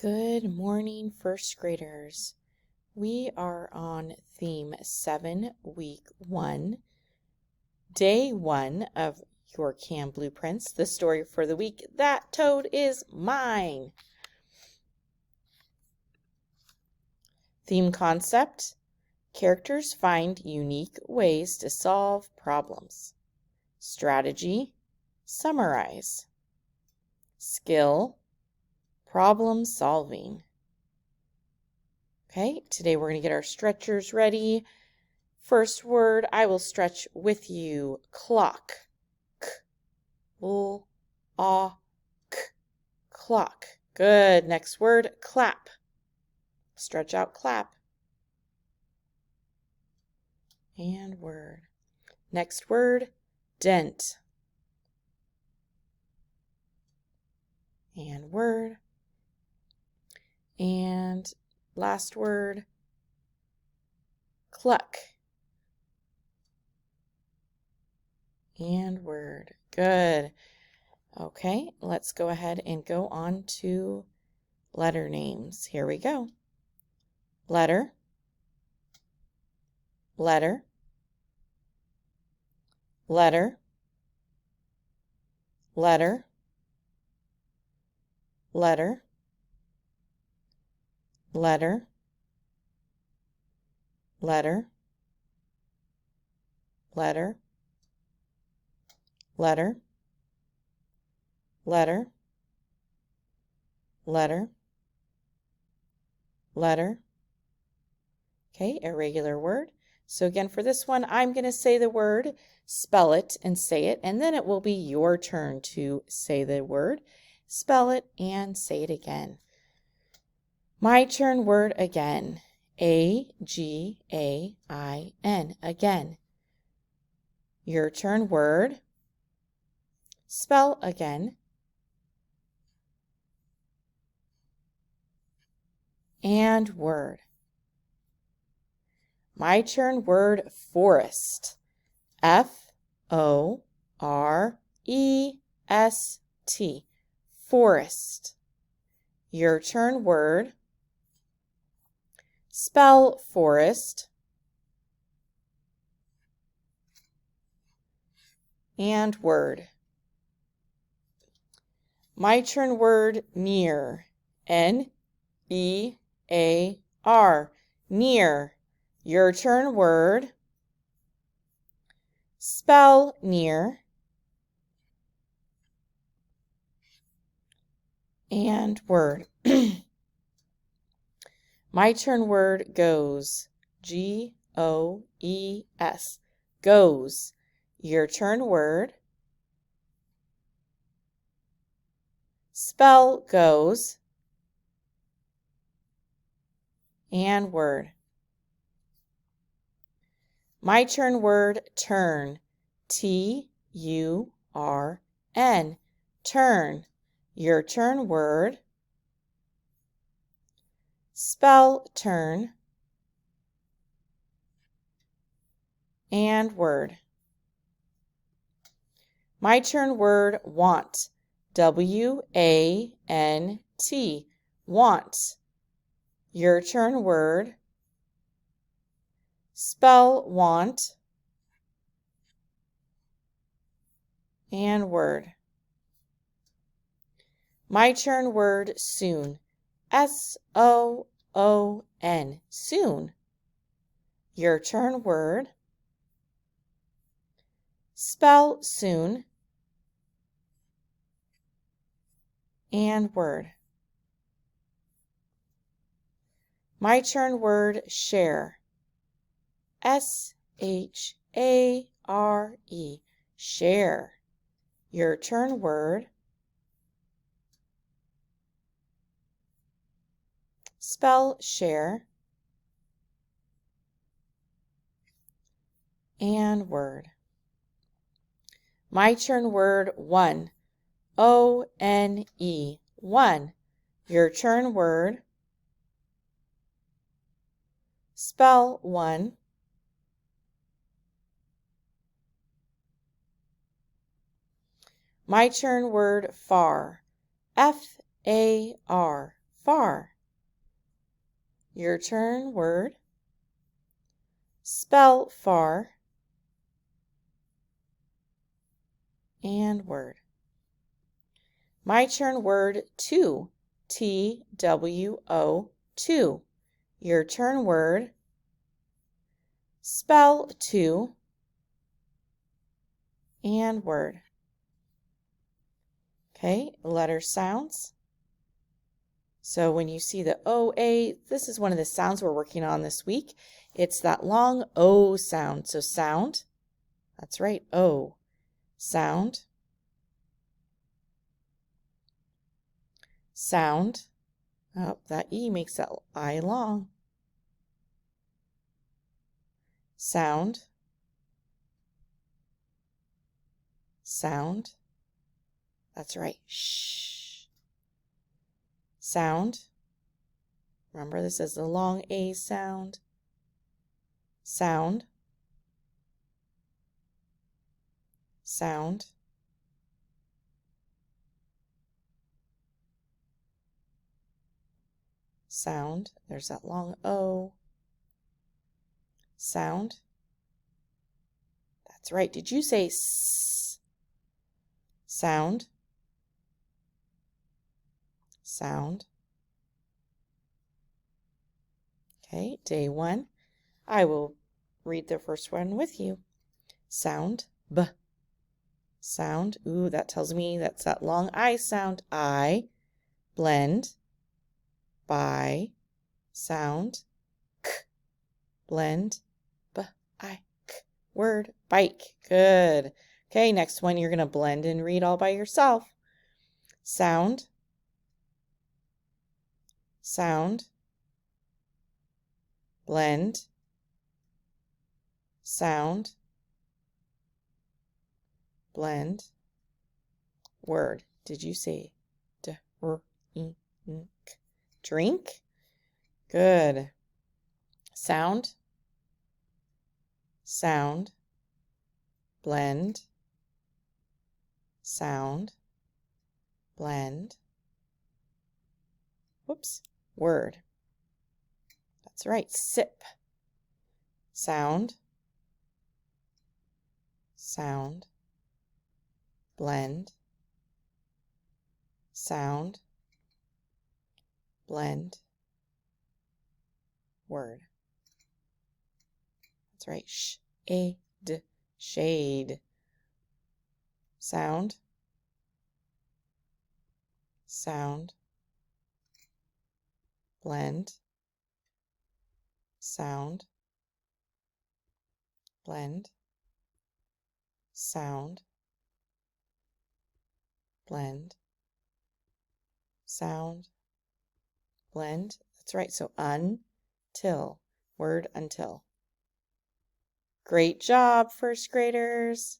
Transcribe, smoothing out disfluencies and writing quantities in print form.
Good morning, first graders. We are on theme 7, week 1, day 1 of your KAM blueprints. The story for the week, That Toad is Mine. Theme concept, characters find unique ways to solve problems. Strategy, summarize. Skill, problem solving. Okay, today we're going to get our stretchers ready. First word, I will stretch with you. Clock. K, l, a, k. Clock. Good. Next word, clap. Stretch out, clap. And word. Next word, dent. And word. And last word, cluck. And word. Good. Okay, let's go ahead and go on to letter names. Here we go. Letter, letter, letter, letter, letter, letter, letter, letter, letter, letter, letter, letter. Okay, irregular word. So again, for this one, I'm going to say the word, spell it and say it, and then it will be your turn to say the word, spell it and say it again. My turn, word again. A-G-A-I-N. Again. Your turn, word. Spell again. And word. My turn, word, forest. F-O-R-E-S-T. Forest. Your turn, word. Spell forest. And word. My turn, word, near. N-E-A-R. Near. Your turn, word. Spell near. And word. My turn, word, goes. G-O-E-S. Goes. Your turn, word. Spell goes. And word. My turn, word, turn. T-U-R-N. Turn. Your turn, word. Spell turn. And word. My turn, word, want. W-A-N-T. Want. Your turn, word. Spell want. And word. My turn, word, soon. S-O-O-N. Soon. Your turn, word. Spell soon. And word. My turn, word, share. S-H-A-R-E. Share. Your turn, word. Spell share. And word. My turn, word, one. O-N-E. One. Your turn, word. Spell one. My turn, word, far. F-A-R. far. Your turn, word. Spell far. And word. My turn, word, two. T-W-O, two. Your turn, word. Spell two. And word. Okay, letter sounds. So when you see the O-A, this is one of the sounds we're working on this week. It's that long O sound. So sound, that's right, O. Sound. Sound. Oh, that E makes that I long. Sound. Sound. That's right. Shh. Sound. Remember, this is the long A sound. Sound. Sound. Sound. There's that long O. Sound. That's right. Did you say S? Sound. Sound. Okay, day one. I will read the first one with you. Sound. B. Sound. Ooh, that tells me that's that long I sound. I. Blend. By. Sound. K. Blend. B. I. K. Word. Bike. Good. Okay, next one you're going to blend and read all by yourself. Sound. Sound. Blend. Sound. Blend. Word. Did you say drink? Drink? Good. Sound. Sound. Blend. Sound. Blend. Whoops. Word. That's right. Sip. Sound. Sound. Blend. Sound. Blend. Word. That's right. Shade. Shade. Sound. Sound. Blend. Sound. Blend. Sound. Blend. Sound. Blend. That's right. So until. Word until. Great job, first graders.